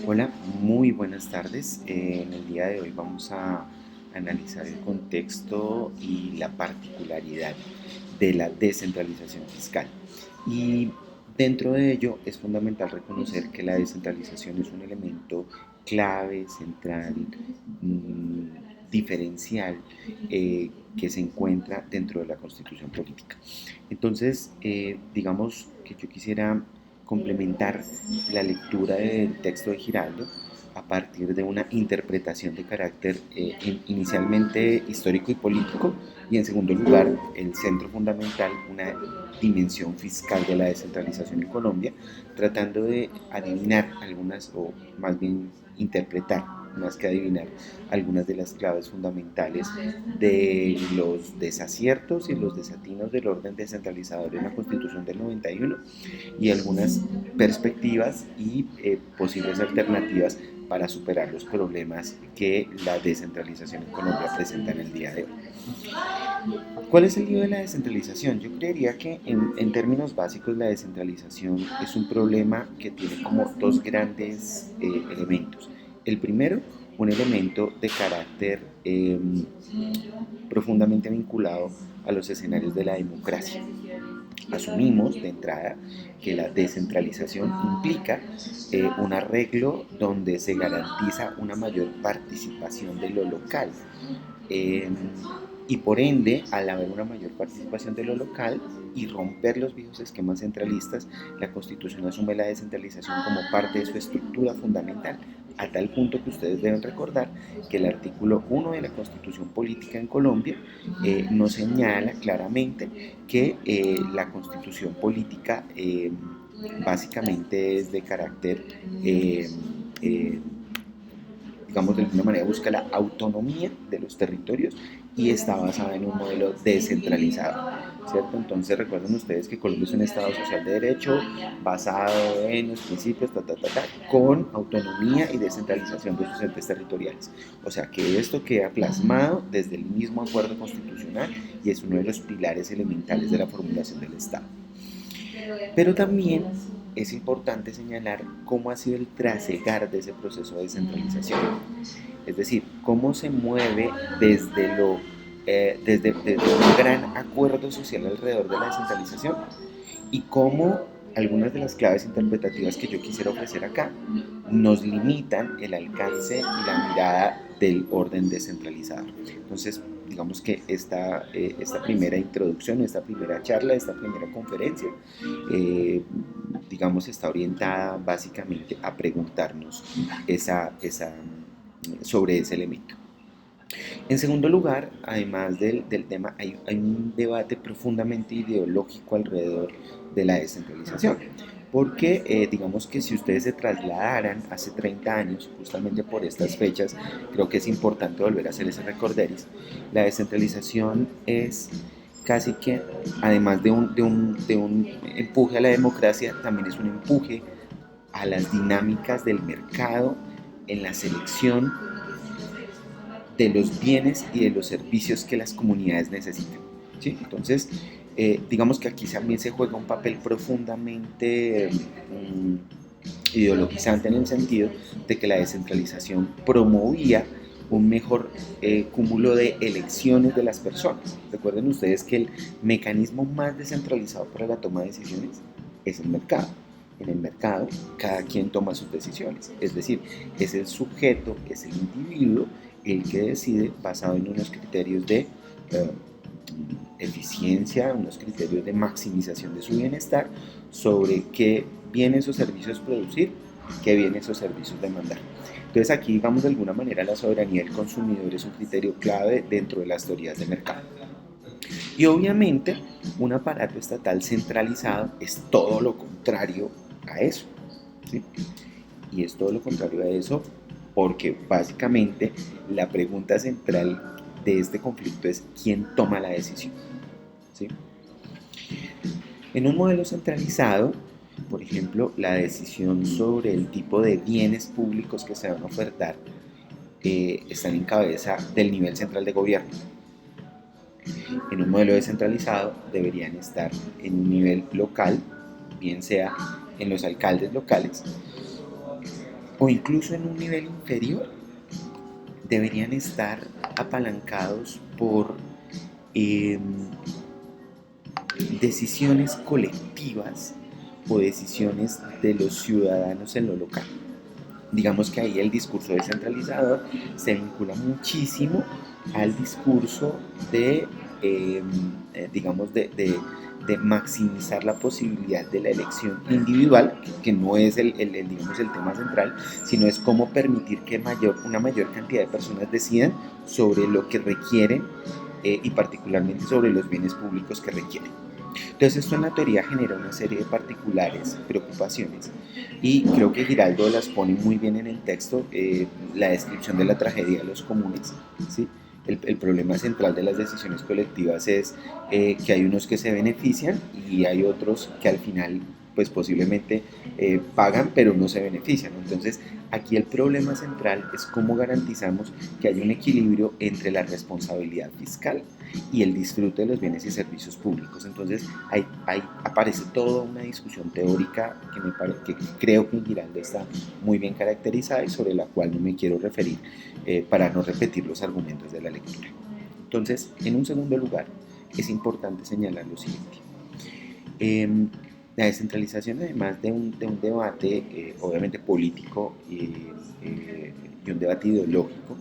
Hola, muy buenas tardes. En el día de hoy vamos a analizar el contexto y la particularidad de la descentralización fiscal. Y dentro de ello es fundamental reconocer que la descentralización es un elemento clave, central, diferencial, que se encuentra dentro de la Constitución política. Entonces, digamos que yo quisiera complementar la lectura del texto de Giraldo a partir de una interpretación de carácter inicialmente histórico y político, y en segundo lugar el centro fundamental, una dimensión fiscal de la descentralización en Colombia, tratando de adivinar algunas, o más bien interpretar más que adivinar, algunas de las claves fundamentales de los desaciertos y los desatinos del orden descentralizador en la Constitución del 91 y algunas perspectivas y posibles alternativas para superar los problemas que la descentralización en Colombia presenta en el día de hoy. ¿Cuál es el lío de la descentralización? Yo creería que en términos básicos la descentralización es un problema que tiene como dos grandes elementos. El primero, un elemento de carácter profundamente vinculado a los escenarios de la democracia. Asumimos de entrada que la descentralización implica un arreglo donde se garantiza una mayor participación de lo local. Eh, y por ende, al haber una mayor participación de lo local y romper los viejos esquemas centralistas, la Constitución asume la descentralización como parte de su estructura fundamental, a tal punto que ustedes deben recordar que el artículo 1 de la Constitución Política en Colombia nos señala claramente que la Constitución Política básicamente es de carácter eh, digamos de alguna manera busca la autonomía de los territorios y está basada en un modelo descentralizado, ¿cierto? Entonces recuerden ustedes que Colombia es un Estado social de derecho basado en los principios, con autonomía y descentralización de sus entes territoriales. O sea que esto queda plasmado desde el mismo acuerdo constitucional y es uno de los pilares elementales de la formulación del Estado. Pero también es importante señalar cómo ha sido el trasegar de ese proceso de descentralización. Es decir, cómo se mueve desde un gran acuerdo social alrededor de la descentralización y cómo algunas de las claves interpretativas que yo quisiera ofrecer acá nos limitan el alcance y la mirada del orden descentralizado. Entonces, digamos que esta primera introducción, esta primera charla, esta primera conferencia, eh, digamos, está orientada básicamente a preguntarnos sobre ese elemento. En segundo lugar, además del tema, hay un debate profundamente ideológico alrededor de la descentralización. Porque digamos que si ustedes se trasladaran hace 30 años, justamente por estas fechas, creo que es importante volver a hacer ese recorderis. La descentralización es casi que, además de un empuje a la democracia, también es un empuje a las dinámicas del mercado en la selección de los bienes y de los servicios que las comunidades necesitan, ¿sí? Entonces, digamos que aquí también se juega un papel profundamente ideologizante en el sentido de que la descentralización promovía un mejor cúmulo de elecciones de las personas. Recuerden ustedes que el mecanismo más descentralizado para la toma de decisiones es el mercado. En el mercado, cada quien toma sus decisiones, es decir, es el sujeto, es el individuo el que decide basado en unos criterios de eficiencia, unos criterios de maximización de su bienestar, sobre qué bienes o servicios producir, qué bienes o servicios demandar. Entonces aquí, digamos, de alguna manera la soberanía del consumidor es un criterio clave dentro de las teorías de mercado. Y obviamente un aparato estatal centralizado es todo lo contrario a eso, ¿sí? Y es todo lo contrario a eso porque básicamente la pregunta central de este conflicto es quién toma la decisión, ¿sí? En un modelo centralizado, por ejemplo, la decisión sobre el tipo de bienes públicos que se van a ofertar están en cabeza del nivel central de gobierno. En un modelo descentralizado deberían estar en un nivel local, bien sea en los alcaldes locales o incluso en un nivel inferior, deberían estar apalancados por eh, decisiones colectivas o decisiones de los ciudadanos en lo local. Digamos que ahí el discurso descentralizador se vincula muchísimo al discurso de, digamos, de maximizar la posibilidad de la elección individual, que no es digamos, el tema central, sino es cómo permitir que una mayor cantidad de personas decidan sobre lo que requieren y particularmente sobre los bienes públicos que requieren. Entonces esto en la teoría genera una serie de particulares preocupaciones y creo que Giraldo las pone muy bien en el texto, la descripción de la tragedia de los comunes, ¿sí? El problema central de las decisiones colectivas es que hay unos que se benefician y hay otros que al final pues posiblemente pagan pero no se benefician. Entonces aquí el problema central es cómo garantizamos que haya un equilibrio entre la responsabilidad fiscal y el disfrute de los bienes y servicios públicos. Entonces ahí aparece toda una discusión teórica que creo que en Giraldo está muy bien caracterizada y sobre la cual no me quiero referir para no repetir los argumentos de la lectura. Entonces, en un segundo lugar, es importante señalar lo siguiente. La descentralización, además de un debate obviamente político y un debate ideológico,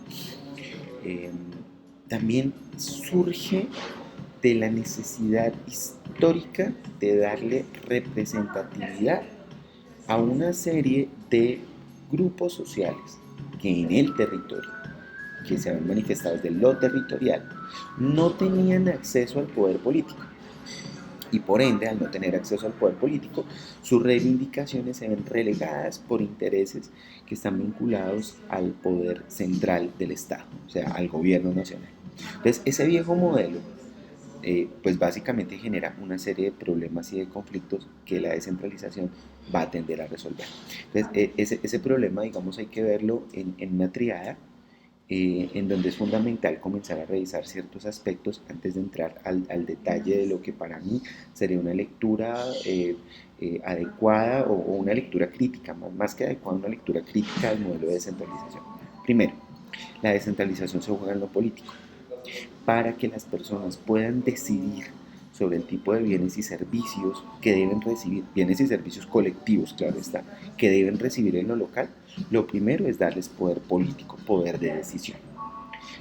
eh, también surge de la necesidad histórica de darle representatividad a una serie de grupos sociales que en el territorio, que se habían manifestado desde lo territorial, no tenían acceso al poder político. Y por ende, al no tener acceso al poder político, sus reivindicaciones se ven relegadas por intereses que están vinculados al poder central del Estado, o sea, al gobierno nacional. Entonces, ese viejo modelo pues básicamente genera una serie de problemas y de conflictos que la descentralización va a tender a resolver. Entonces, ese problema, digamos, hay que verlo en una triada, en donde es fundamental comenzar a revisar ciertos aspectos antes de entrar al detalle de lo que para mí sería una lectura adecuada o una lectura crítica, más que adecuada, una lectura crítica del modelo de descentralización. Primero, la descentralización se juega en lo político para que las personas puedan decidir sobre el tipo de bienes y servicios que deben recibir, bienes y servicios colectivos, claro está, que deben recibir en lo local. Lo primero es darles poder político, poder de decisión.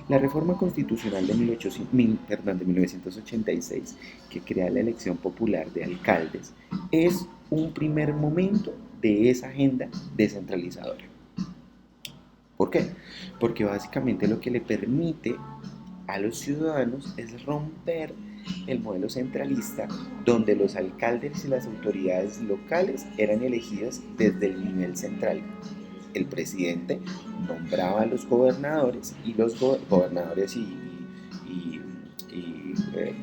La reforma constitucional de 1986, que crea la elección popular de alcaldes, es un primer momento de esa agenda descentralizadora. ¿Por qué? Porque básicamente lo que le permite a los ciudadanos es romper el modelo centralista donde los alcaldes y las autoridades locales eran elegidos desde el nivel central. El presidente nombraba a los gobernadores y los gobernadores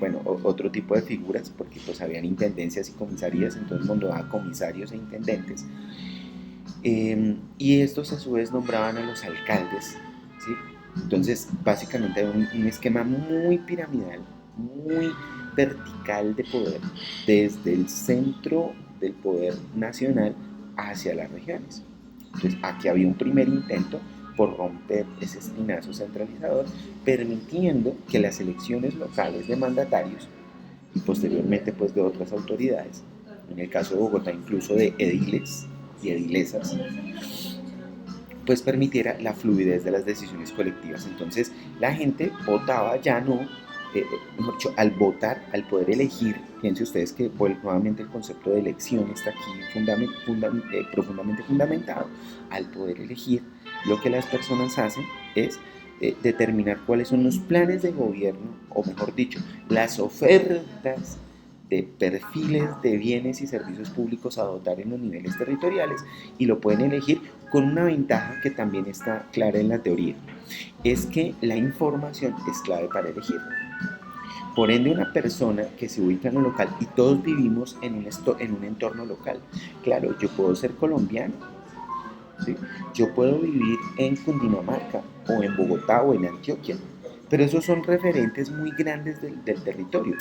bueno, otro tipo de figuras, porque pues habían intendencias y comisarías, entonces nombraba comisarios e intendentes. Y estos a su vez nombraban a los alcaldes, ¿sí? Entonces, básicamente hay un esquema muy piramidal, muy vertical de poder, desde el centro del poder nacional hacia las regiones. Entonces, aquí había un primer intento por romper ese espinazo centralizador, permitiendo que las elecciones locales de mandatarios y posteriormente pues de otras autoridades, en el caso de Bogotá incluso de ediles y edilesas, pues permitiera la fluidez de las decisiones colectivas. Entonces la gente votaba ya no, mejor dicho, al votar, al poder elegir, fíjense ustedes que nuevamente el concepto de elección está aquí profundamente fundamentado, al poder elegir, lo que las personas hacen es determinar cuáles son los planes de gobierno, o mejor dicho, las ofertas de perfiles de bienes y servicios públicos a dotar en los niveles territoriales, y lo pueden elegir con una ventaja que también está clara en la teoría, es que la información es clave para elegir. Por ende, una persona que se ubica en lo local, y todos vivimos en un entorno local, claro, yo puedo ser colombiano, ¿sí? Yo puedo vivir en Cundinamarca o en Bogotá o en Antioquia, pero esos son referentes muy grandes del territorio.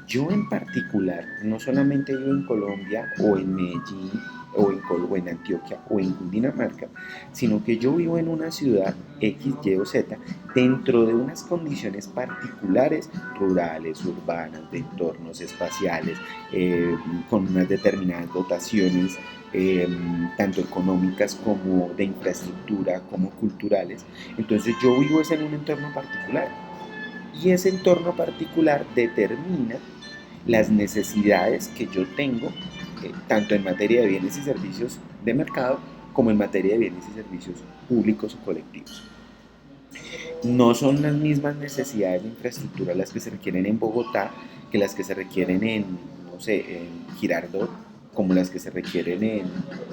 Yo en particular, no solamente vivo en Colombia o en Medellín o en Antioquia o en Cundinamarca, sino que yo vivo en una ciudad X, Y o Z dentro de unas condiciones particulares, rurales, urbanas, de entornos espaciales, con unas determinadas dotaciones, eh, tanto económicas como de infraestructura, como culturales. Entonces yo vivo es en un entorno particular y ese entorno particular determina las necesidades que yo tengo, tanto en materia de bienes y servicios de mercado como en materia de bienes y servicios públicos o colectivos. No son las mismas necesidades de infraestructura las que se requieren en Bogotá que las que se requieren en, no sé, en Girardot, como las que se requieren en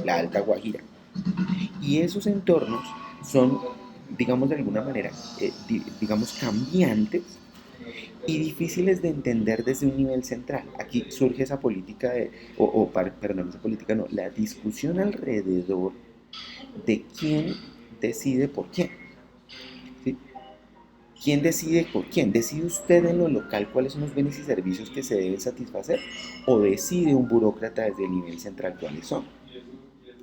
la Alta Guajira. Y esos entornos son, digamos de alguna manera, digamos cambiantes y difíciles de entender desde un nivel central. Aquí surge esa política perdón, esa política no, la discusión alrededor de quién decide por quién. ¿Sí? ¿Quién decide por quién? ¿Decide usted en lo local cuáles son los bienes y servicios que se deben satisfacer? ¿O decide un burócrata desde el nivel central cuáles son?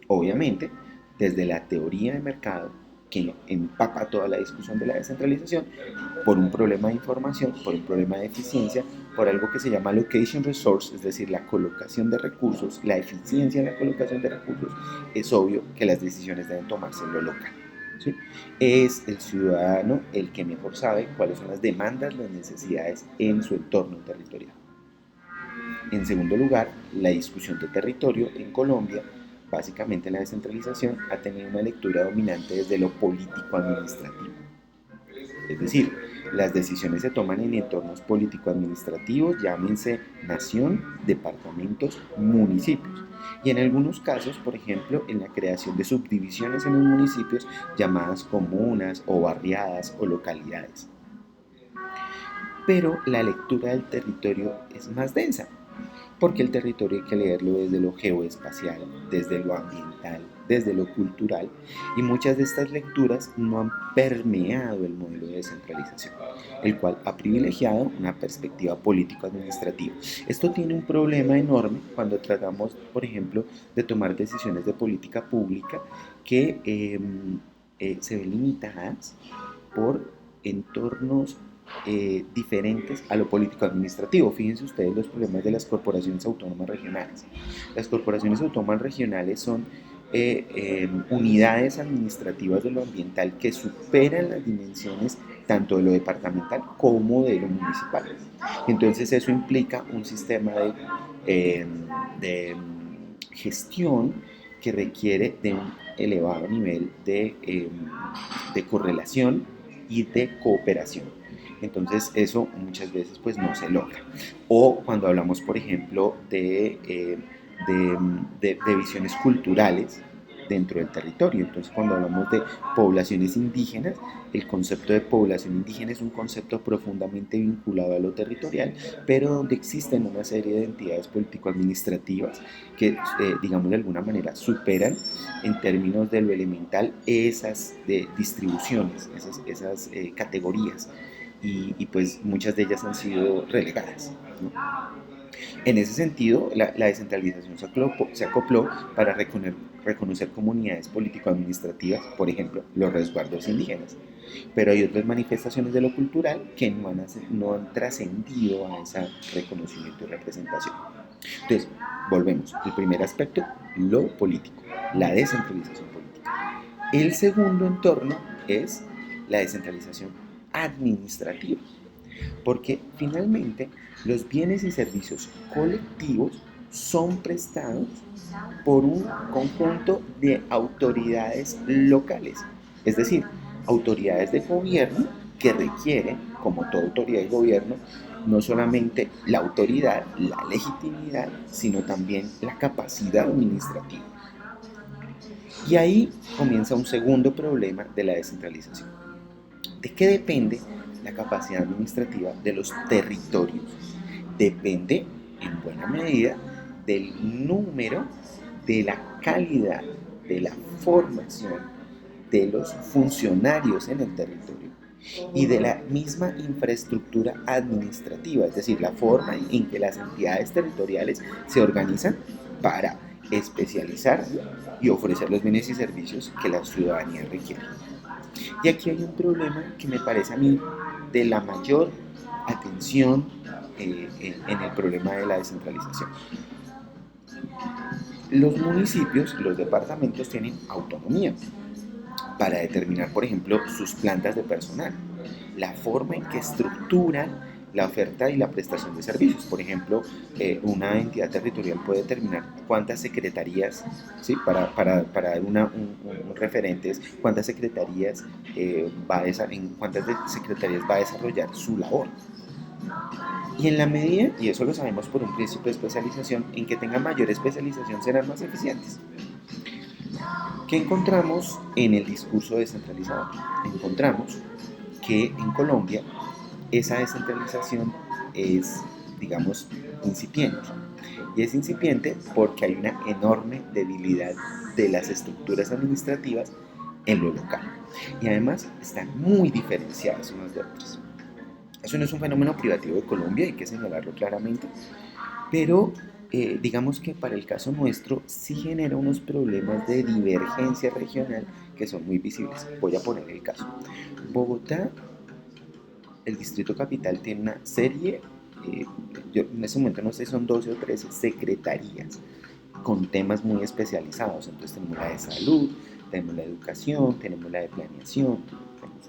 Obviamente, desde la teoría de mercado, que empapa toda la discusión de la descentralización, por un problema de información, por un problema de eficiencia, por algo que se llama allocation resource, es decir, la colocación de recursos, la eficiencia en la colocación de recursos, es obvio que las decisiones deben tomarse en lo local. ¿Sí? Es el ciudadano el que mejor sabe cuáles son las demandas, las necesidades en su entorno territorial. En segundo lugar, la discusión de territorio en Colombia, básicamente la descentralización, ha tenido una lectura dominante desde lo político-administrativo. Es decir, las decisiones se toman en entornos político-administrativos, llámense nación, departamentos, municipios. Y en algunos casos, por ejemplo, en la creación de subdivisiones en los municipios llamadas comunas o barriadas o localidades. Pero la lectura del territorio es más densa, porque el territorio hay que leerlo desde lo geoespacial, desde lo ambiental, desde lo cultural, y muchas de estas lecturas no han permeado el modelo de descentralización, el cual ha privilegiado una perspectiva político-administrativa. Esto tiene un problema enorme cuando tratamos, por ejemplo, de tomar decisiones de política pública que se ven limitadas por entornos diferentes a lo político-administrativo. Fíjense ustedes los problemas de las corporaciones autónomas regionales. Las corporaciones autónomas regionales son unidades administrativas de lo ambiental que superan las dimensiones tanto de lo departamental como de lo municipal. Entonces eso implica un sistema de gestión que requiere de un elevado nivel de correlación y de cooperación. Entonces eso muchas veces pues no se logra. O cuando hablamos, por ejemplo, de visiones culturales dentro del territorio. Entonces cuando hablamos de poblaciones indígenas, el concepto de población indígena es un concepto profundamente vinculado a lo territorial, pero donde existen una serie de entidades político-administrativas que, digamos de alguna manera, superan en términos de lo elemental esas distribuciones, esas categorías. Y pues muchas de ellas han sido relegadas, ¿no? En ese sentido, la descentralización se acopló para reconocer comunidades político-administrativas, por ejemplo, los resguardos indígenas. Pero hay otras manifestaciones de lo cultural que no han trascendido a ese reconocimiento y representación. Entonces, volvemos. El primer aspecto, lo político, la descentralización política. El segundo entorno es la descentralización administrativa, porque finalmente los bienes y servicios colectivos son prestados por un conjunto de autoridades locales, es decir, autoridades de gobierno que requieren, como toda autoridad de gobierno, no solamente la autoridad, la legitimidad, sino también la capacidad administrativa. Y ahí comienza un segundo problema de la descentralización. ¿De qué depende la capacidad administrativa de los territorios? Depende en buena medida del número, de la calidad, de la formación de los funcionarios en el territorio y de la misma infraestructura administrativa, es decir, la forma en que las entidades territoriales se organizan para especializar y ofrecer los bienes y servicios que la ciudadanía requiere. Y aquí hay un problema que me parece a mí de la mayor atención en el problema de la descentralización. Los municipios, los departamentos tienen autonomía para determinar, por ejemplo, sus plantas de personal, la forma en que estructuran la oferta y la prestación de servicios. Por ejemplo, una entidad territorial puede determinar cuántas secretarías, ¿sí? Para dar un referentes, cuántas secretarías, en cuántas secretarías va a desarrollar su labor. Y en la medida, y eso lo sabemos por un principio de especialización, en que tengan mayor especialización serán más eficientes. ¿Qué encontramos en el discurso descentralizador? Encontramos que en Colombia esa descentralización es, digamos, incipiente. Y es incipiente porque hay una enorme debilidad de las estructuras administrativas en lo local. Y además están muy diferenciadas unas de otras. Eso no es un fenómeno privativo de Colombia, hay que señalarlo claramente, pero digamos que para el caso nuestro sí genera unos problemas de divergencia regional que son muy visibles. Voy a poner el caso. Bogotá, el Distrito Capital, tiene una serie, yo en ese momento no sé si son 12 o 13 secretarías con temas muy especializados. Entonces tenemos la de salud, tenemos la de educación, tenemos la de planeación, tenemos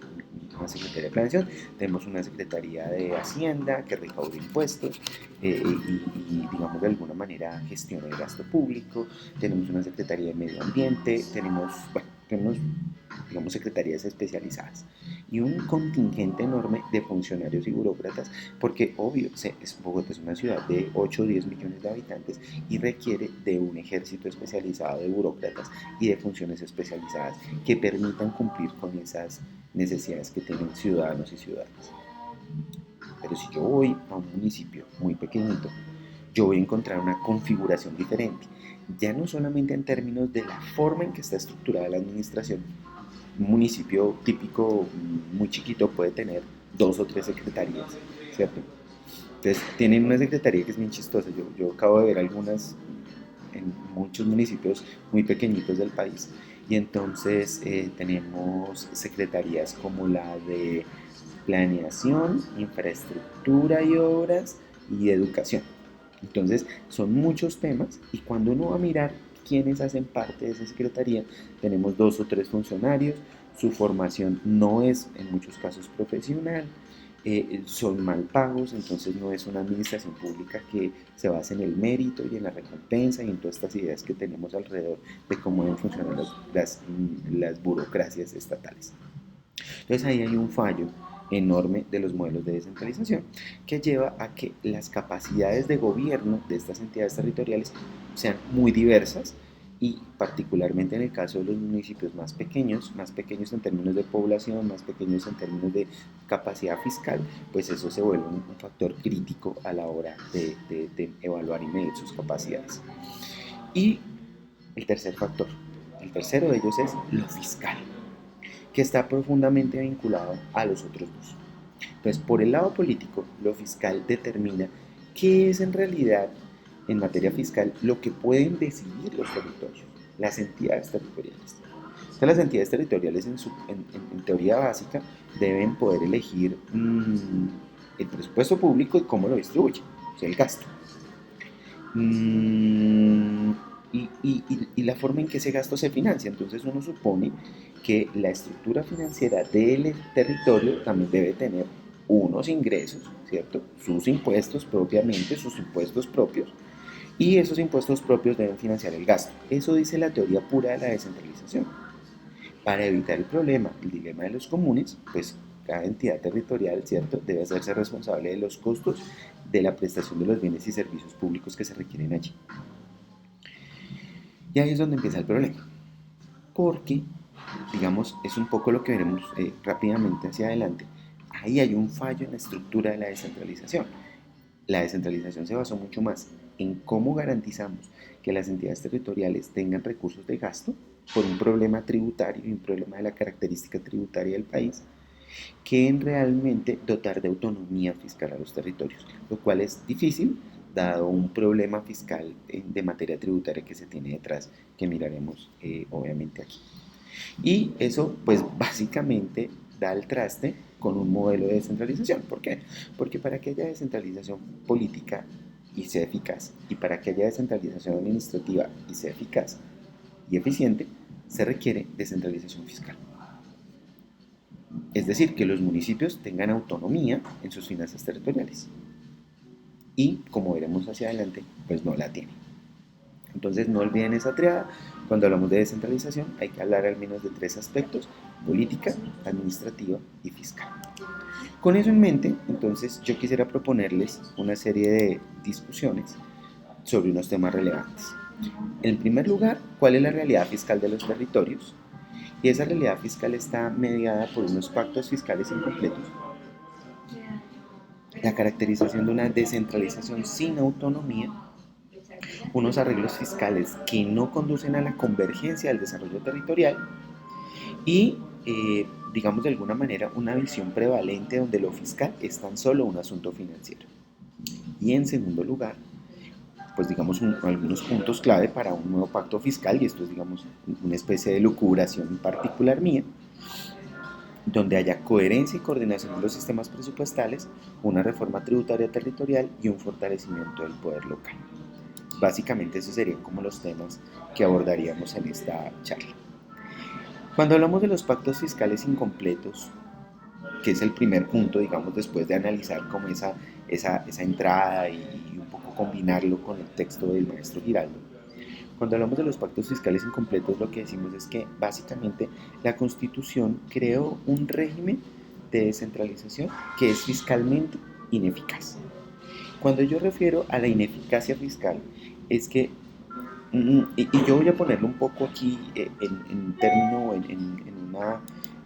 una secretaría de planeación, tenemos una secretaría de hacienda que recauda impuestos y digamos de alguna manera gestiona el gasto público, tenemos una secretaría de medio ambiente, tenemos digamos secretarías especializadas y un contingente enorme de funcionarios y burócratas porque obvio, Bogotá es una ciudad de 8 o 10 millones de habitantes y requiere de un ejército especializado de burócratas y de funciones especializadas que permitan cumplir con esas necesidades que tienen ciudadanos y ciudadanas. Pero si yo voy a un municipio muy pequeñito, yo voy a encontrar una configuración diferente, ya no solamente en términos de la forma en que está estructurada la administración. Un municipio típico muy chiquito puede tener 2 o 3 secretarías, ¿cierto? Entonces tienen una secretaría que es bien chistosa. Yo acabo de ver algunas en muchos municipios muy pequeñitos del país. Y entonces tenemos secretarías como la de planeación, infraestructura y obras y educación. Entonces son muchos temas y cuando uno va a mirar quiénes hacen parte de esa secretaría, tenemos 2 o 3 funcionarios, su formación no es en muchos casos profesional, son mal pagos, entonces no es una administración pública que se base en el mérito y en la recompensa y en todas estas ideas que tenemos alrededor de cómo deben funcionar las burocracias estatales. Entonces ahí hay un fallo enorme de los modelos de descentralización que lleva a que las capacidades de gobierno de estas entidades territoriales sean muy diversas y particularmente en el caso de los municipios más pequeños en términos de población, más pequeños en términos de capacidad fiscal, pues eso se vuelve un factor crítico a la hora de evaluar y medir sus capacidades. Y el tercer factor, el tercero de ellos es lo fiscal, que está profundamente vinculado a los otros dos. Entonces, por el lado político, lo fiscal determina qué es en realidad, en materia fiscal, lo que pueden decidir los territorios, las entidades territoriales. Entonces, las entidades territoriales, en teoría básica, deben poder elegir el presupuesto público y cómo lo distribuye, o sea, el gasto. Mm, y la forma en que ese gasto se financia. Entonces uno supone que la estructura financiera del territorio también debe tener unos ingresos, ¿cierto? Sus impuestos propiamente, sus impuestos propios, y esos impuestos propios deben financiar el gasto. Eso dice la teoría pura de la descentralización. Para evitar el problema, el dilema de los comunes, pues cada entidad territorial, ¿cierto?, debe hacerse responsable de los costos de la prestación de los bienes y servicios públicos que se requieren allí. Y ahí es donde empieza el problema, porque, digamos, es un poco lo que veremos rápidamente hacia adelante. Ahí hay un fallo en la estructura de la descentralización. La descentralización se basó mucho más en cómo garantizamos que las entidades territoriales tengan recursos de gasto por un problema tributario y un problema de la característica tributaria del país, que realmente dotar de autonomía fiscal a los territorios, lo cual es difícil dado un problema fiscal de materia tributaria que se tiene detrás, que miraremos obviamente aquí. Y eso pues básicamente da el traste con un modelo de descentralización. ¿Por qué? Porque para que haya descentralización política y sea eficaz, y para que haya descentralización administrativa y sea eficaz y eficiente, se requiere descentralización fiscal. Es decir, que los municipios tengan autonomía en sus finanzas territoriales. Y, como veremos hacia adelante, pues no la tienen. Entonces no olviden esa triada. Cuando hablamos de descentralización hay que hablar al menos de 3 aspectos: política, administrativa y fiscal. Con eso en mente, entonces yo quisiera proponerles una serie de discusiones sobre unos temas relevantes. En primer lugar, ¿cuál es la realidad fiscal de los territorios? Y esa realidad fiscal está mediada por unos pactos fiscales incompletos, la caracterización de una descentralización sin autonomía, unos arreglos fiscales que no conducen a la convergencia del desarrollo territorial y, digamos de alguna manera, una visión prevalente donde lo fiscal es tan solo un asunto financiero. Y en segundo lugar, pues digamos algunos puntos clave para un nuevo pacto fiscal, y esto es digamos una especie de lucubración particular mía, donde haya coherencia y coordinación de los sistemas presupuestales, una reforma tributaria territorial y un fortalecimiento del poder local. Básicamente esos serían como los temas que abordaríamos en esta charla. Cuando hablamos de los pactos fiscales incompletos, que es el primer punto, digamos, después de analizar como esa entrada y un poco combinarlo con el texto del maestro Giraldo, cuando hablamos de los pactos fiscales incompletos, lo que decimos es que básicamente la Constitución creó un régimen de descentralización que es fiscalmente ineficaz. Cuando yo refiero a la ineficacia fiscal, es que, y yo voy a ponerlo un poco aquí en término,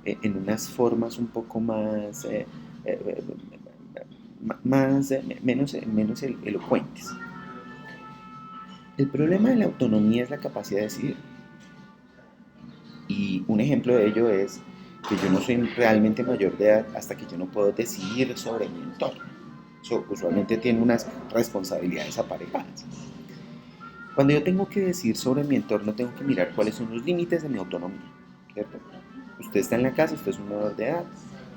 en unas formas un poco más, menos elocuentes. El problema de la autonomía es la capacidad de decidir. Y un ejemplo de ello es que yo no soy realmente mayor de edad hasta que yo no puedo decidir sobre mi entorno. Eso usualmente tiene unas responsabilidades aparejadas. Cuando yo tengo que decidir sobre mi entorno, tengo que mirar cuáles son los límites de mi autonomía, ¿cierto? Usted está en la casa, usted es un menor de edad,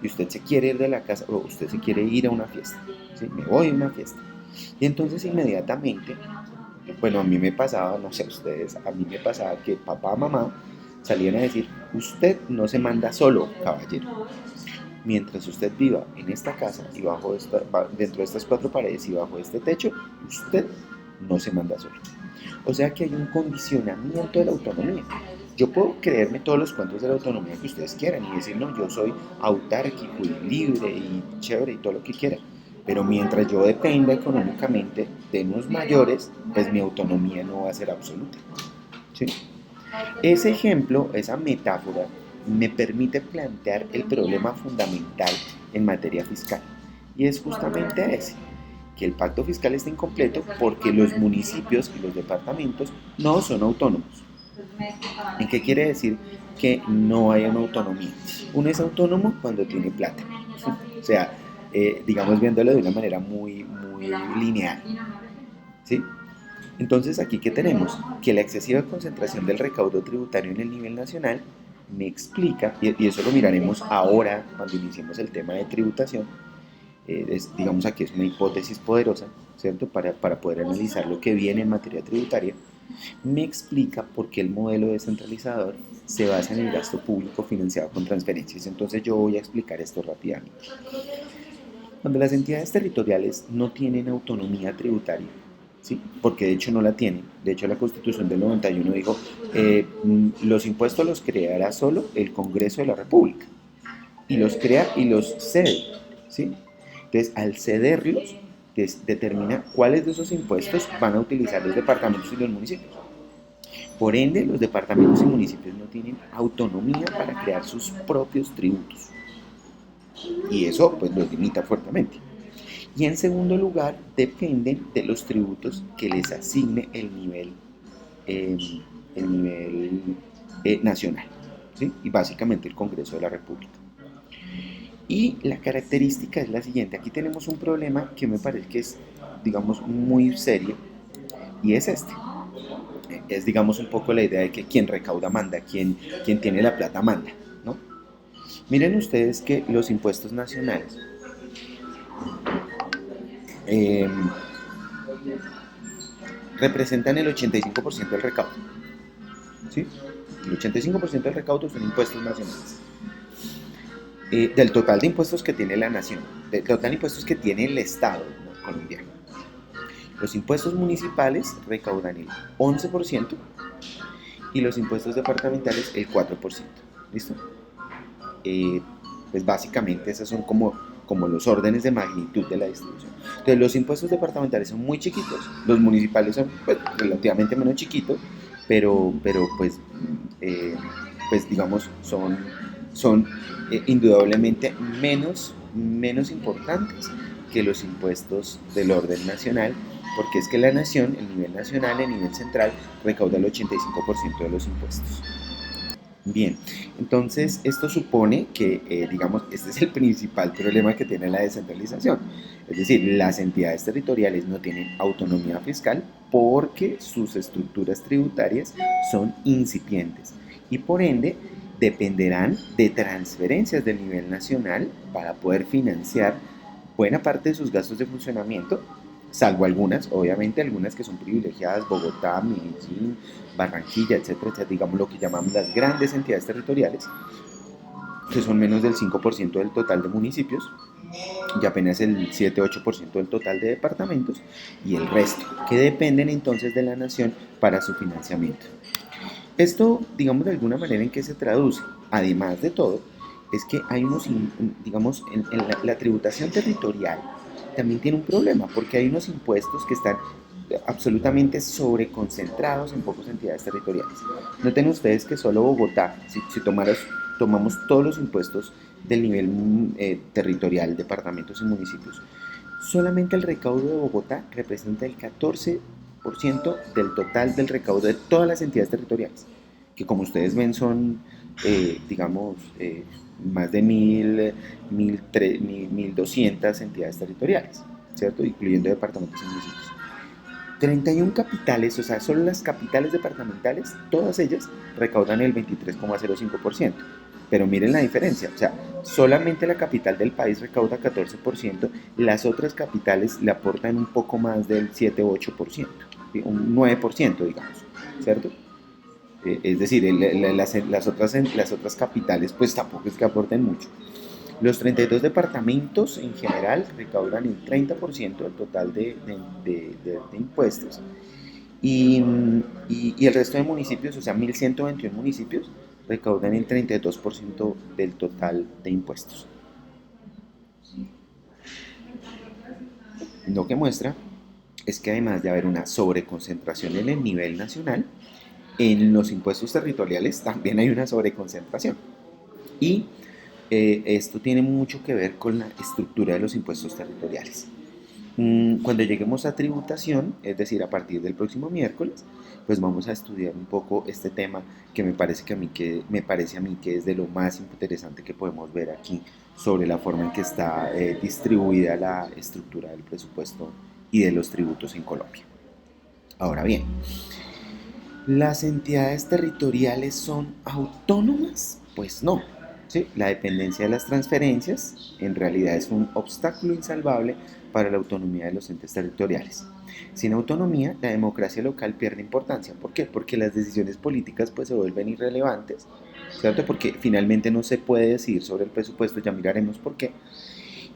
y usted se quiere ir de la casa, o usted se quiere ir a una fiesta, ¿sí? Me voy a una fiesta. Y entonces inmediatamente, bueno, a mí me pasaba, no sé ustedes, a mí me pasaba que papá, mamá salían a decir: usted no se manda solo, caballero. Mientras usted viva en esta casa y dentro de estas 4 paredes y bajo este techo, usted no se manda solo. O sea que hay un condicionamiento de la autonomía. Yo puedo creerme todos los cuentos de la autonomía que ustedes quieran y decir: no, yo soy autárquico y libre y chévere y todo lo que quieran. Pero mientras yo dependa económicamente de unos mayores, pues mi autonomía no va a ser absoluta, ¿sí? Ese ejemplo, esa metáfora, me permite plantear el problema fundamental en materia fiscal. Y es justamente ese: que el pacto fiscal está incompleto porque los municipios y los departamentos no son autónomos. ¿Y qué quiere decir que no hay una autonomía? Uno es autónomo cuando tiene plata. O sea, digamos viéndolo de una manera muy lineal, ¿sí? Entonces, ¿aquí qué tenemos? Que la excesiva concentración del recaudo tributario en el nivel nacional me explica, y eso lo miraremos ahora cuando iniciemos el tema de tributación, digamos aquí es una hipótesis poderosa, ¿cierto? Para poder analizar lo que viene en materia tributaria, me explica por qué el modelo descentralizador se basa en el gasto público financiado con transferencias. Entonces yo voy a explicar esto rápidamente. Cuando las entidades territoriales no tienen autonomía tributaria, ¿sí? Porque de hecho no la tienen, de hecho la Constitución del 91 dijo: los impuestos los creará solo el Congreso de la República, y los crea y los cede, ¿sí? Entonces, al cederlos, determina cuáles de esos impuestos van a utilizar los departamentos y los municipios. Por ende, los departamentos y municipios no tienen autonomía para crear sus propios tributos. Y eso pues los limita fuertemente. Y en segundo lugar, dependen de los tributos que les asigne el nivel nacional, ¿sí? Y básicamente el Congreso de la República. Y la característica es la siguiente. Aquí tenemos un problema que me parece que es, digamos, muy serio, y es este. Es, digamos, un poco la idea de que quien recauda manda, quien tiene la plata manda, ¿no? Miren ustedes que los impuestos nacionales eh, representan el 85% del recaudo, ¿sí? El 85% del recaudo son impuestos nacionales. Del total de impuestos que tiene la nación, del total de impuestos que tiene el Estado, ¿no?, colombiano. Los impuestos municipales recaudan el 11% y los impuestos departamentales el 4%. ¿Listo? Eh, pues básicamente esos son como los órdenes de magnitud de la distribución. Entonces los impuestos departamentales son muy chiquitos, los municipales son pues, relativamente menos chiquitos, pero pues digamos son indudablemente menos importantes que los impuestos del orden nacional, porque es que la nación, el nivel nacional, el nivel central, recauda el 85% de los impuestos. Bien, entonces esto supone que, digamos, este es el principal problema que tiene la descentralización. Es decir, las entidades territoriales no tienen autonomía fiscal porque sus estructuras tributarias son incipientes y por ende dependerán de transferencias del nivel nacional para poder financiar buena parte de sus gastos de funcionamiento, salvo algunas, obviamente algunas que son privilegiadas, Bogotá, Medellín, Barranquilla, etcétera, etcétera, digamos lo que llamamos las grandes entidades territoriales, que son menos del 5% del total de municipios y apenas el 7-8% del total de departamentos, y el resto, que dependen entonces de la nación para su financiamiento. Esto, digamos, de alguna manera en qué se traduce, además de todo, es que hay unos, digamos, en la tributación territorial también tiene un problema, porque hay unos impuestos que están absolutamente sobreconcentrados en pocas entidades territoriales. Noten ustedes que solo Bogotá, si tomamos todos los impuestos del nivel territorial, departamentos y municipios, solamente el recaudo de Bogotá representa el 14% del total del recaudo de todas las entidades territoriales, que como ustedes ven son, digamos, más de 1.200 entidades territoriales, ¿cierto? Incluyendo departamentos y municipios. 31 capitales, o sea, solo las capitales departamentales, todas ellas recaudan el 23,05%. Pero miren la diferencia, o sea, solamente la capital del país recauda 14%, las otras capitales le aportan un poco más del 7-8%, ¿sí?, un 9%, digamos, ¿cierto? Es decir, las otras capitales pues tampoco es que aporten mucho. Los 32 departamentos en general recaudan el 30% del total de impuestos y el resto de municipios, o sea, 1.121 municipios, recaudan el 32% del total de impuestos. Lo que muestra es que además de haber una sobreconcentración en el nivel nacional, en los impuestos territoriales también hay una sobreconcentración. Y esto tiene mucho que ver con la estructura de los impuestos territoriales. Cuando lleguemos a tributación, es decir, a partir del próximo miércoles, pues vamos a estudiar un poco este tema que me parece a mí que es de lo más interesante que podemos ver aquí sobre la forma en que está distribuida la estructura del presupuesto y de los tributos en Colombia. Ahora bien, ¿las entidades territoriales son autónomas? Pues no. ¿Sí? La dependencia de las transferencias en realidad es un obstáculo insalvable para la autonomía de los entes territoriales. Sin autonomía, la democracia local pierde importancia. ¿Por qué? Porque las decisiones políticas pues, se vuelven irrelevantes, ¿cierto? Porque finalmente no se puede decidir sobre el presupuesto, ya miraremos por qué.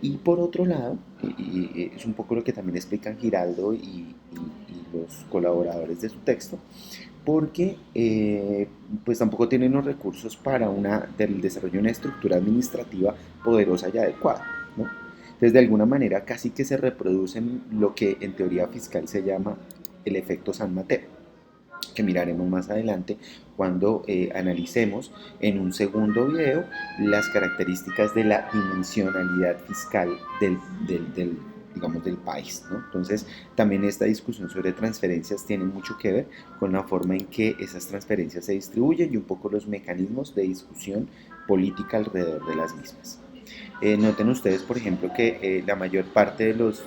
Y por otro lado, y es un poco lo que también explican Giraldo y los colaboradores de su texto, porque pues tampoco tienen los recursos para del desarrollo de una estructura administrativa poderosa y adecuada, ¿no? Entonces, de alguna manera, casi que se reproducen lo que en teoría fiscal se llama el efecto San Mateo, que miraremos más adelante cuando analicemos en un segundo video las características de la dimensionalidad fiscal digamos, del país, ¿no? Entonces, también esta discusión sobre transferencias tiene mucho que ver con la forma en que esas transferencias se distribuyen y un poco los mecanismos de discusión política alrededor de las mismas. Noten ustedes, por ejemplo, que la mayor parte de los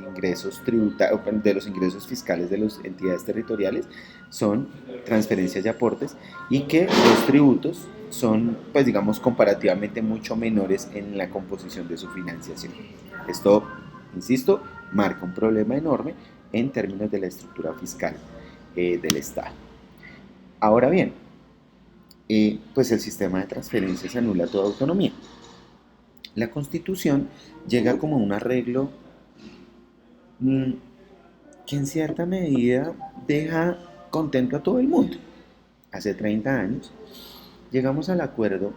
ingresos de los ingresos fiscales de las entidades territoriales son transferencias y aportes, y que los tributos son, pues digamos, comparativamente mucho menores en la composición de su financiación. Esto, insisto, marca un problema enorme en términos de la estructura fiscal del Estado. Ahora bien, pues el sistema de transferencias anula toda autonomía. La Constitución llega como un arreglo mmm, que en cierta medida deja contento a todo el mundo. Hace 30 años llegamos al acuerdo,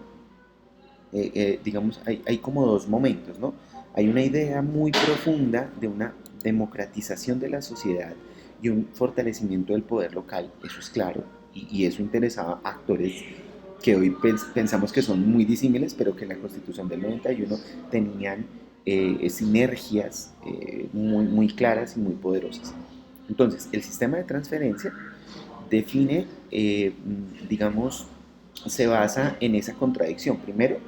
digamos, hay como dos momentos, ¿no? Hay una idea muy profunda de una democratización de la sociedad y un fortalecimiento del poder local, eso es claro, y eso interesaba a actores que hoy pensamos que son muy disímiles, pero que en la Constitución del 91 tenían sinergias muy claras y muy poderosas. Entonces, el sistema de transferencia define, digamos, se basa en esa contradicción. Primero,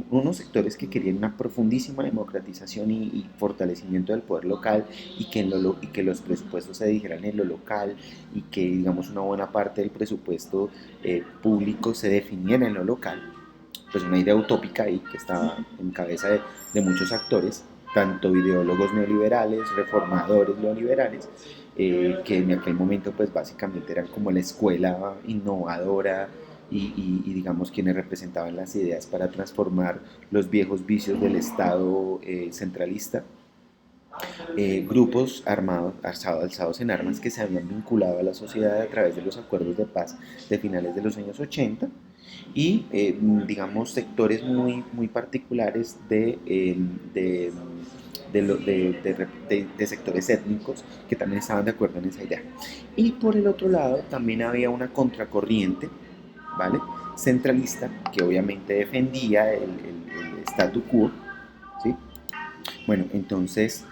unos sectores que querían una profundísima democratización y fortalecimiento del poder local, y que los presupuestos se dijeran en lo local, y que, digamos, una buena parte del presupuesto público se definiera en lo local. Pues una idea utópica y que estaba en cabeza de muchos actores, tanto ideólogos neoliberales, reformadores neoliberales, que en aquel momento pues básicamente eran como la escuela innovadora, y digamos quienes representaban las ideas para transformar los viejos vicios del Estado centralista. Grupos armados, alzados en armas, que se habían vinculado a la sociedad a través de los acuerdos de paz de finales de los años 80, y digamos sectores muy particulares de sectores étnicos que también estaban de acuerdo en esa idea. Y por el otro lado también había una contracorriente, ¿vale?, centralista, que obviamente defendía el statu quo, ¿sí? Bueno, entonces,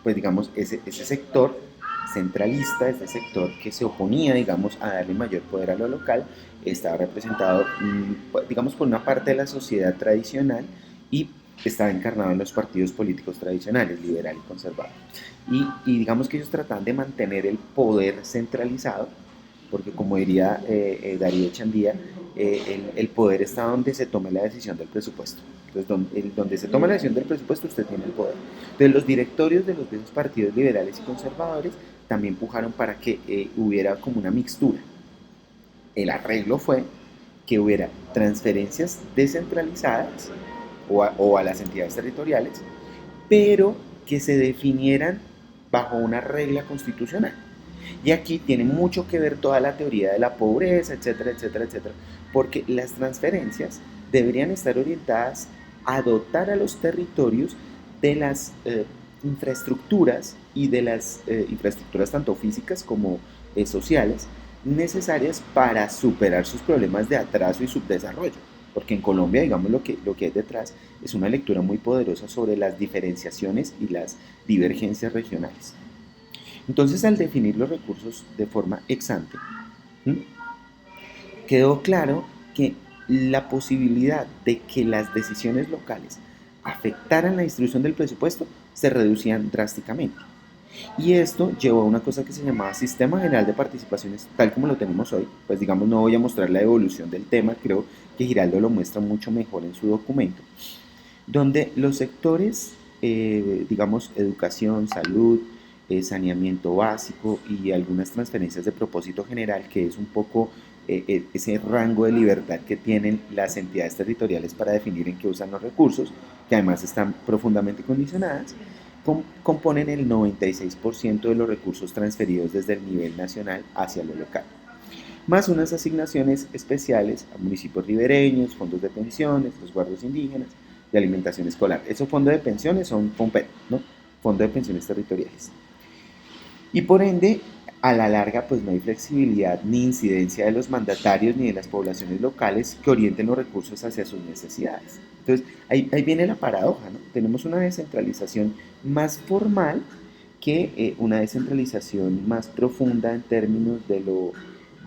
pues digamos, ese sector centralista, ese sector que se oponía, digamos, a darle mayor poder a lo local, estaba representado, digamos, por una parte de la sociedad tradicional, y estaba encarnado en los partidos políticos tradicionales, liberal y conservador. Digamos que ellos trataban de mantener el poder centralizado, porque como diría Darío Echandía, el poder está donde se tome la decisión del presupuesto. Entonces, donde se toma la decisión del presupuesto, usted tiene el poder. Entonces, los directorios de los viejos partidos liberales y conservadores también pujaron para que hubiera como una mixtura. El arreglo fue que hubiera transferencias descentralizadas o a las entidades territoriales, pero que se definieran bajo una regla constitucional. Y aquí tiene mucho que ver toda la teoría de la pobreza, etcétera, etcétera, etcétera, porque las transferencias deberían estar orientadas a dotar a los territorios de las infraestructuras, y de las infraestructuras tanto físicas como sociales, necesarias para superar sus problemas de atraso y subdesarrollo. Porque en Colombia, digamos, lo que hay detrás es una lectura muy poderosa sobre las diferenciaciones y las divergencias regionales. Entonces, al definir los recursos de forma ex ante, quedó claro que la posibilidad de que las decisiones locales afectaran la distribución del presupuesto se reducían drásticamente. Y esto llevó a una cosa que se llamaba Sistema General de Participaciones, tal como lo tenemos hoy. Pues digamos, no voy a mostrar la evolución del tema, creo que Giraldo lo muestra mucho mejor en su documento, donde los sectores, digamos, educación, salud, saneamiento básico y algunas transferencias de propósito general, que es un poco ese rango de libertad que tienen las entidades territoriales para definir en qué usan los recursos, que además están profundamente condicionadas, componen el 96% de los recursos transferidos desde el nivel nacional hacia lo local, más unas asignaciones especiales a municipios ribereños, fondos de pensiones, los guardias indígenas, de alimentación escolar. Esos fondos de pensiones son FOMPET, ¿no? Fondo de Pensiones Territoriales. Y por ende, a la larga, pues no hay flexibilidad ni incidencia de los mandatarios ni de las poblaciones locales que orienten los recursos hacia sus necesidades. Entonces, ahí viene la paradoja, ¿no? Tenemos una descentralización más formal que una descentralización más profunda en términos de lo,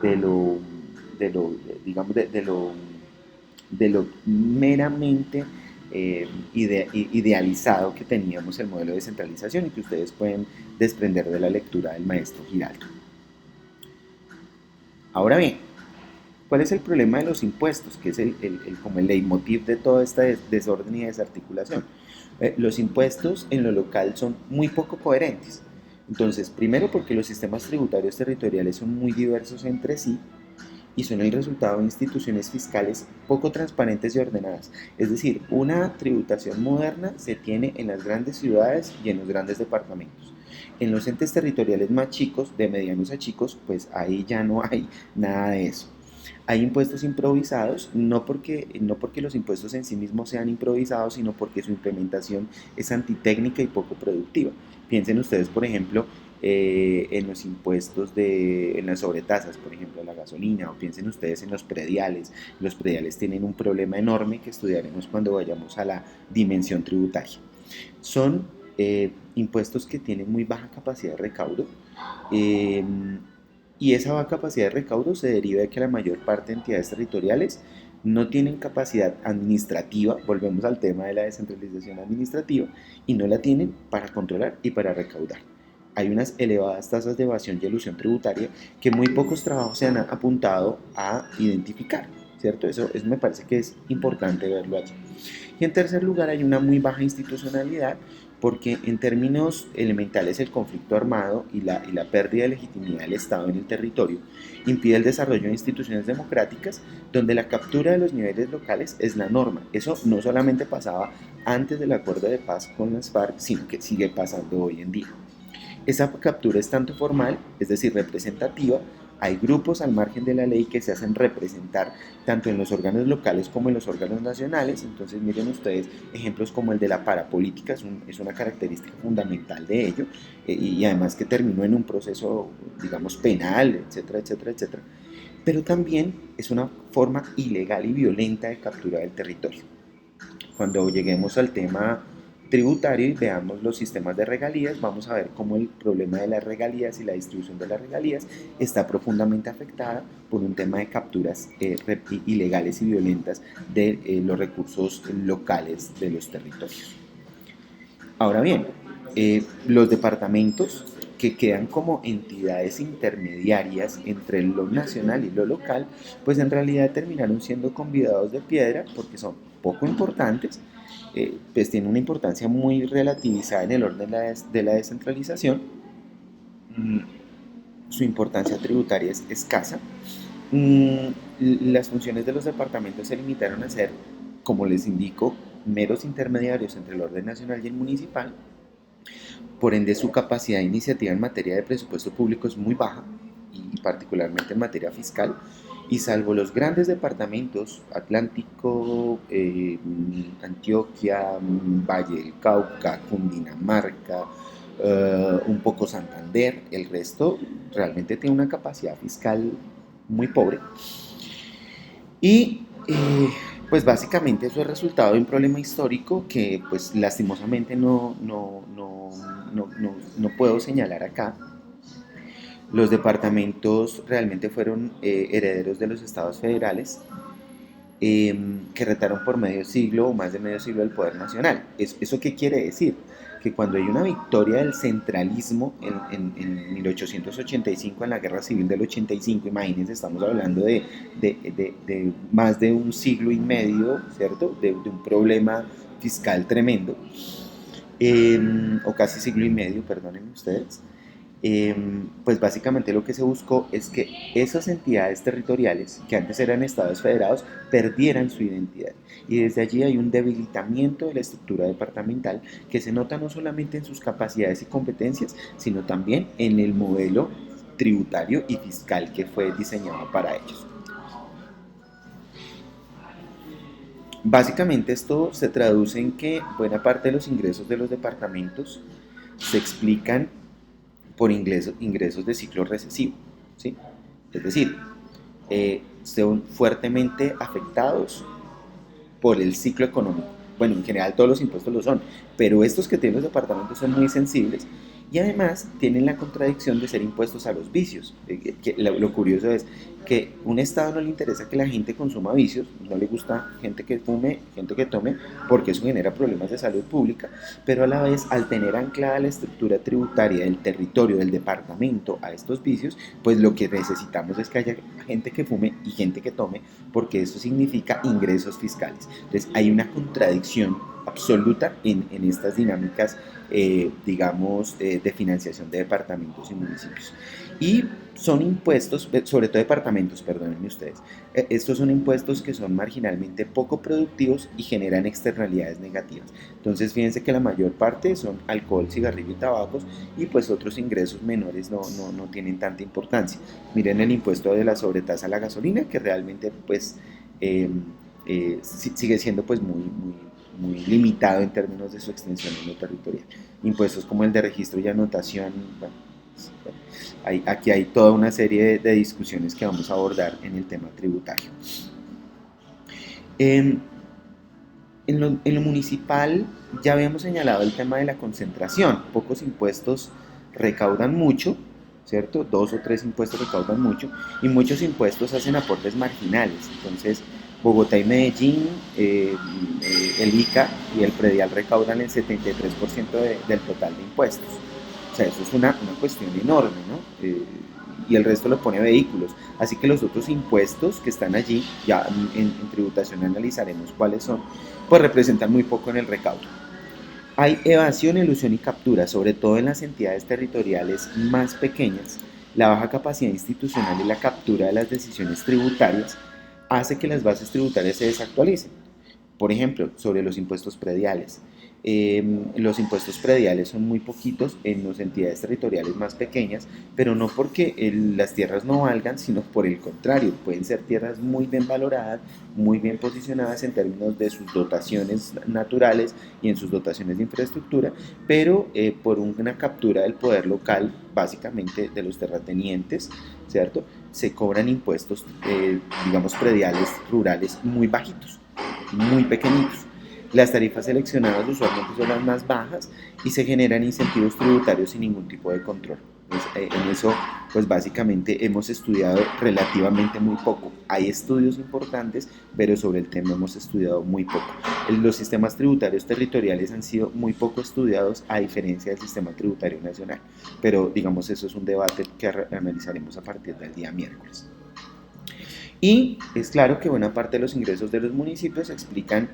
de lo digamos, de lo meramente idealizado que teníamos el modelo de descentralización y que ustedes pueden desprender de la lectura del maestro Giraldo. Ahora bien, ¿cuál es el problema de los impuestos? Que es como el leitmotiv de toda esta desorden y desarticulación. Los impuestos en lo local son muy poco coherentes. Entonces, primero porque los sistemas tributarios territoriales son muy diversos entre sí y son el resultado de instituciones fiscales poco transparentes y ordenadas. Es decir, una tributación moderna se tiene en las grandes ciudades y en los grandes departamentos. En los entes territoriales más chicos, de medianos a chicos, pues ahí ya no hay nada de eso. Hay impuestos improvisados, no porque los impuestos en sí mismos sean improvisados, sino porque su implementación es antitécnica y poco productiva. Piensen ustedes, por ejemplo, en los impuestos en las sobretasas, por ejemplo, de la gasolina, o piensen ustedes en los prediales. Los prediales tienen un problema enorme que estudiaremos cuando vayamos a la dimensión tributaria. Son impuestos que tienen muy baja capacidad de recaudo, eh, y esa baja capacidad de recaudo se deriva de que la mayor parte de entidades territoriales no tienen capacidad administrativa, volvemos al tema de la descentralización administrativa, y no la tienen para controlar y para recaudar. Hay unas elevadas tasas de evasión y elusión tributaria que muy pocos trabajos se han apuntado a identificar, ¿cierto? Eso me parece que es importante verlo allí. Y en tercer lugar, hay una muy baja institucionalidad porque en términos elementales el conflicto armado y la pérdida de legitimidad del Estado en el territorio impide el desarrollo de instituciones democráticas donde la captura de los niveles locales es la norma. Eso no solamente pasaba antes del acuerdo de paz con las FARC, sino que sigue pasando hoy en día. Esa captura es tanto formal, es decir, representativa. Hay grupos al margen de la ley que se hacen representar tanto en los órganos locales como en los órganos nacionales. Entonces miren ustedes ejemplos como el de la parapolítica, es una característica fundamental de ello, y además que terminó en un proceso, digamos, penal, etcétera, etcétera, etcétera. Pero también es una forma ilegal y violenta de captura del territorio. Cuando lleguemos al tema tributario y veamos los sistemas de regalías, vamos a ver cómo el problema de las regalías y la distribución de las regalías está profundamente afectada por un tema de capturas ilegales y violentas de los recursos locales de los territorios. Ahora bien, los departamentos que quedan como entidades intermediarias entre lo nacional y lo local, pues en realidad terminaron siendo convidados de piedra porque son poco importantes, pues tienen una importancia muy relativizada en el orden de la descentralización. Su importancia tributaria es escasa. Las funciones de los departamentos se limitaron a ser, como les indico, meros intermediarios entre el orden nacional y el municipal. Por ende, su capacidad de iniciativa en materia de presupuesto público es muy baja, y particularmente en materia fiscal, y salvo los grandes departamentos, Atlántico, Antioquia, Valle del Cauca, Cundinamarca, un poco Santander, el resto realmente tiene una capacidad fiscal muy pobre. Y pues básicamente eso es resultado de un problema histórico que pues lastimosamente no puedo señalar acá. Los departamentos realmente fueron herederos de los estados federales, que retaron por medio siglo o más de medio siglo el poder nacional. ¿Eso qué quiere decir? Que cuando hay una victoria del centralismo en 1885, en la guerra civil del 85, imagínense, estamos hablando de más de un siglo y medio, ¿cierto? De un problema fiscal tremendo, o casi siglo y medio, perdonen ustedes. Pues básicamente lo que se buscó es que esas entidades territoriales, que antes eran estados federados, perdieran su identidad. Y desde allí hay un debilitamiento de la estructura departamental que se nota no solamente en sus capacidades y competencias, sino también en el modelo tributario y fiscal que fue diseñado para ellos. Básicamente esto se traduce en que buena parte de los ingresos de los departamentos se explican por ingresos de ciclo recesivo, ¿sí? Es decir, son fuertemente afectados por el ciclo económico. Bueno, en general todos los impuestos lo son, pero estos que tienen los departamentos son muy sensibles Y además tienen la contradicción de ser impuestos a los vicios. Lo curioso es que a un Estado no le interesa que la gente consuma vicios, no le gusta gente que fume, gente que tome, porque eso genera problemas de salud pública, pero a la vez, al tener anclada la estructura tributaria del territorio, del departamento a estos vicios, pues lo que necesitamos es que haya gente que fume y gente que tome, porque eso significa ingresos fiscales. Entonces hay una contradicción absoluta en estas dinámicas, de financiación de departamentos y municipios. Y son impuestos, sobre todo departamentos, perdónenme ustedes, estos son impuestos que son marginalmente poco productivos y generan externalidades negativas. Entonces fíjense que la mayor parte son alcohol, cigarrillo y tabacos, y pues otros ingresos menores no tienen tanta importancia. Miren el impuesto de la sobretasa a la gasolina, que realmente pues eh, sigue siendo pues muy limitado en términos de su extensión en lo territorial. Impuestos como el de registro y anotación, bueno, aquí hay toda una serie de discusiones que vamos a abordar en el tema tributario. En, en lo municipal ya habíamos señalado el tema de la concentración. Pocos impuestos recaudan mucho, ¿cierto? 2 o 3 impuestos recaudan mucho, y muchos impuestos hacen aportes marginales. Entonces, Bogotá y Medellín, el ICA y el predial recaudan el 73% del total de impuestos. O sea, eso es una cuestión enorme, ¿no? Y el resto lo pone vehículos. Así que los otros impuestos que están allí, ya en tributación analizaremos cuáles son, pues representan muy poco en el recaudo. Hay evasión, elusión y captura, sobre todo en las entidades territoriales más pequeñas. La baja capacidad institucional y la captura de las decisiones tributarias hace que las bases tributarias se desactualicen. Por ejemplo, sobre los impuestos prediales. Los impuestos prediales son muy poquitos en las entidades territoriales más pequeñas, pero no porque las tierras no valgan, sino por el contrario, pueden ser tierras muy bien valoradas, muy bien posicionadas en términos de sus dotaciones naturales y en sus dotaciones de infraestructura, pero por una captura del poder local, básicamente de los terratenientes, ¿cierto? Se cobran impuestos, digamos, prediales rurales muy bajitos, muy pequeñitos. Las tarifas seleccionadas usualmente son las más bajas y se generan incentivos tributarios sin ningún tipo de control. Pues, en eso, pues básicamente hemos estudiado relativamente muy poco. Hay estudios importantes, pero sobre el tema hemos estudiado muy poco. Los sistemas tributarios territoriales han sido muy poco estudiados a diferencia del sistema tributario nacional. Pero digamos, eso es un debate que analizaremos a partir del día miércoles. Y es claro que buena parte de los ingresos de los municipios se explican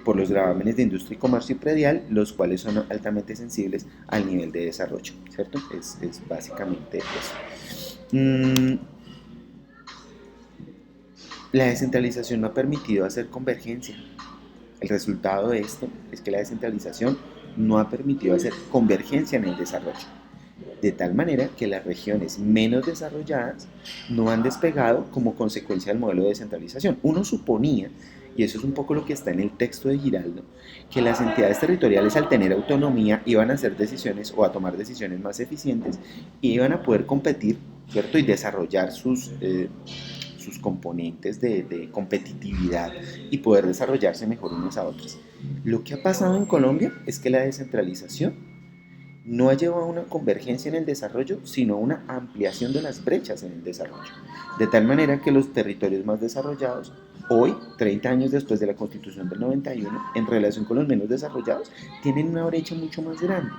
por los gravámenes de industria y comercio y predial, los cuales son altamente sensibles al nivel de desarrollo, ¿cierto? Es básicamente eso. La descentralización no ha permitido hacer convergencia. El resultado de esto es que la descentralización no ha permitido hacer convergencia en el desarrollo, de tal manera que las regiones menos desarrolladas no han despegado como consecuencia del modelo de descentralización. Uno suponía, y eso es un poco lo que está en el texto de Giraldo, que las entidades territoriales al tener autonomía iban a hacer decisiones o a tomar decisiones más eficientes y iban a poder competir, ¿cierto? Y desarrollar sus componentes de competitividad y poder desarrollarse mejor unas a otras. Lo que ha pasado en Colombia es que la descentralización no ha llevado a una convergencia en el desarrollo, sino a una ampliación de las brechas en el desarrollo. De tal manera que los territorios más desarrollados, hoy, 30 años después de la Constitución del 91, en relación con los menos desarrollados, tienen una brecha mucho más grande.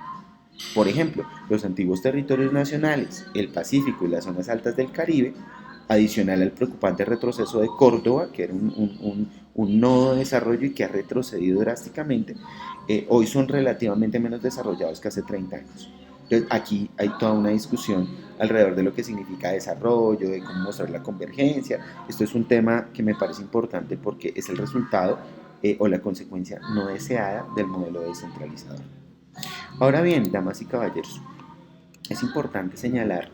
Por ejemplo, los antiguos territorios nacionales, el Pacífico y las zonas altas del Caribe, adicional al preocupante retroceso de Córdoba, que era un nodo de desarrollo y que ha retrocedido drásticamente, hoy son relativamente menos desarrollados que hace 30 años. Entonces, aquí hay toda una discusión alrededor de lo que significa desarrollo, de cómo mostrar la convergencia. Esto es un tema que me parece importante porque es el resultado o la consecuencia no deseada del modelo descentralizador. Ahora bien, damas y caballeros, es importante señalar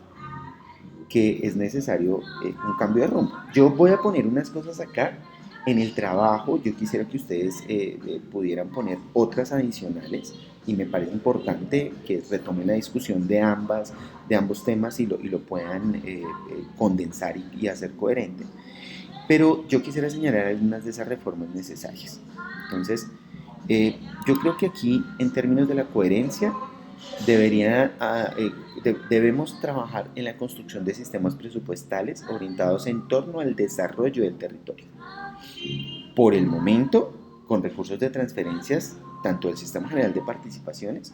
que es necesario un cambio de rumbo. Yo voy a poner unas cosas acá en el trabajo. Yo quisiera que ustedes pudieran poner otras adicionales y me parece importante que retomen la discusión de ambos temas y lo puedan condensar y hacer coherente. Pero yo quisiera señalar algunas de esas reformas necesarias. Entonces, yo creo que aquí, en términos de la coherencia, debemos trabajar en la construcción de sistemas presupuestales orientados en torno al desarrollo del territorio. Por el momento, con recursos de transferencias, tanto del Sistema General de Participaciones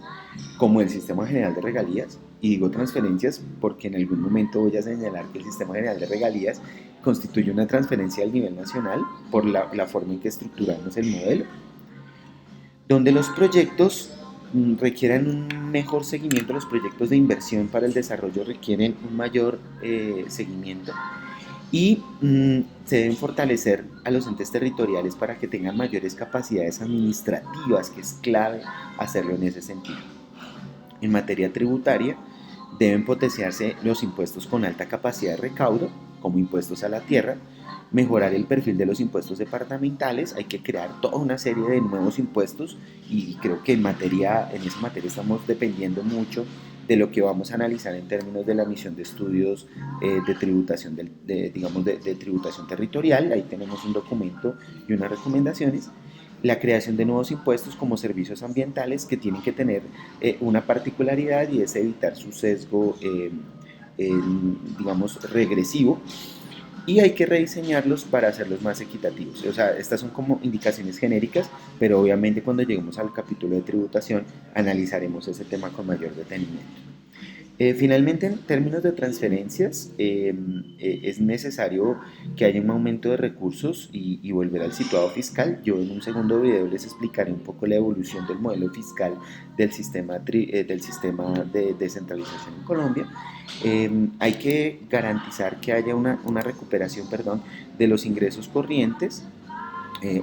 como del Sistema General de Regalías, y digo transferencias porque en algún momento voy a señalar que el Sistema General de Regalías constituye una transferencia al nivel nacional por la forma en que estructuramos el modelo, donde los proyectos requieren un mejor seguimiento, los proyectos de inversión para el desarrollo requieren un mayor seguimiento y se deben fortalecer a los entes territoriales para que tengan mayores capacidades administrativas, que es clave hacerlo en ese sentido. En materia tributaria, deben potenciarse los impuestos con alta capacidad de recaudo, como impuestos a la tierra, mejorar el perfil de los impuestos departamentales, hay que crear toda una serie de nuevos impuestos y creo que en esa materia estamos dependiendo mucho de lo que vamos a analizar en términos de la misión de estudios de tributación, de tributación territorial. Ahí tenemos un documento y unas recomendaciones. La creación de nuevos impuestos como servicios ambientales que tienen que tener una particularidad y es evitar su sesgo, regresivo, y hay que rediseñarlos para hacerlos más equitativos. O sea, estas son como indicaciones genéricas, pero obviamente cuando lleguemos al capítulo de tributación analizaremos ese tema con mayor detenimiento. Finalmente, en términos de transferencias, es necesario que haya un aumento de recursos y volver al situado fiscal. Yo en un segundo video les explicaré un poco la evolución del modelo fiscal del sistema de descentralización en Colombia. Hay que garantizar que haya una recuperación, de los ingresos corrientes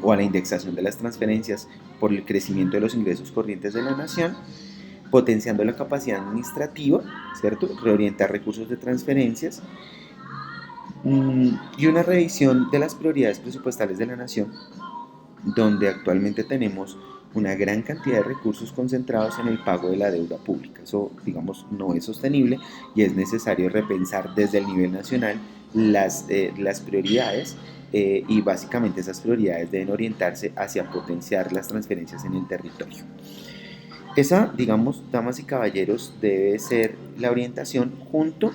o a la indexación de las transferencias por el crecimiento de los ingresos corrientes de la nación, potenciando la capacidad administrativa, ¿cierto? Reorientar recursos de transferencias y una revisión de las prioridades presupuestales de la nación, donde actualmente tenemos una gran cantidad de recursos concentrados en el pago de la deuda pública. Eso, no es sostenible y es necesario repensar desde el nivel nacional las prioridades y básicamente esas prioridades deben orientarse hacia potenciar las transferencias en el territorio. Esa, damas y caballeros, debe ser la orientación junto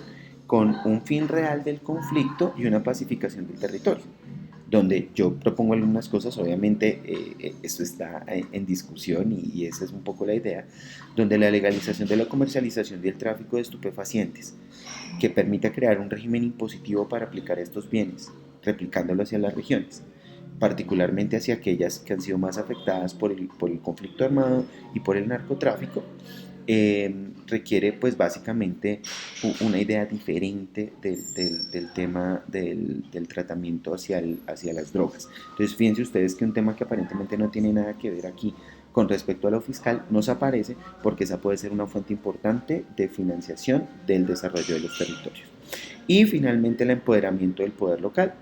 con un fin real del conflicto y una pacificación del territorio, donde yo propongo algunas cosas, obviamente esto está en discusión y esa es un poco la idea, donde la legalización de la comercialización y el tráfico de estupefacientes, que permita crear un régimen impositivo para aplicar estos bienes, replicándolo hacia las regiones, particularmente hacia aquellas que han sido más afectadas por el conflicto armado y por el narcotráfico, requiere pues básicamente una idea diferente del tema del tratamiento hacia las drogas. Entonces fíjense ustedes que un tema que aparentemente no tiene nada que ver aquí con respecto a lo fiscal nos aparece porque esa puede ser una fuente importante de financiación del desarrollo de los territorios. Y finalmente el empoderamiento del poder local,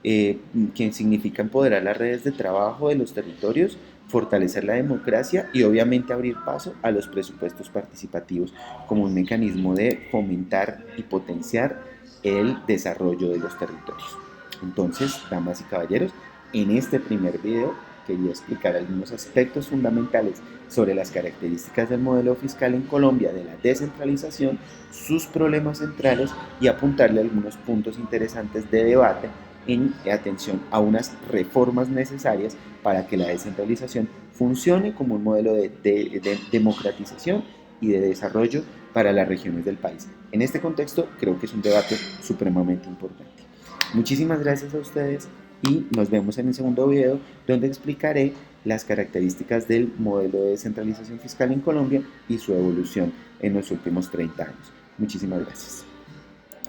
que significa empoderar las redes de trabajo de los territorios, fortalecer la democracia y obviamente abrir paso a los presupuestos participativos como un mecanismo de fomentar y potenciar el desarrollo de los territorios. Entonces, damas y caballeros, en este primer video quería explicar algunos aspectos fundamentales sobre las características del modelo fiscal en Colombia, de la descentralización, sus problemas centrales y apuntarle algunos puntos interesantes de debate en atención a unas reformas necesarias para que la descentralización funcione como un modelo de democratización y de desarrollo para las regiones del país. En este contexto creo que es un debate supremamente importante. Muchísimas gracias a ustedes y nos vemos en el segundo video donde explicaré las características del modelo de descentralización fiscal en Colombia y su evolución en los últimos 30 años. Muchísimas gracias.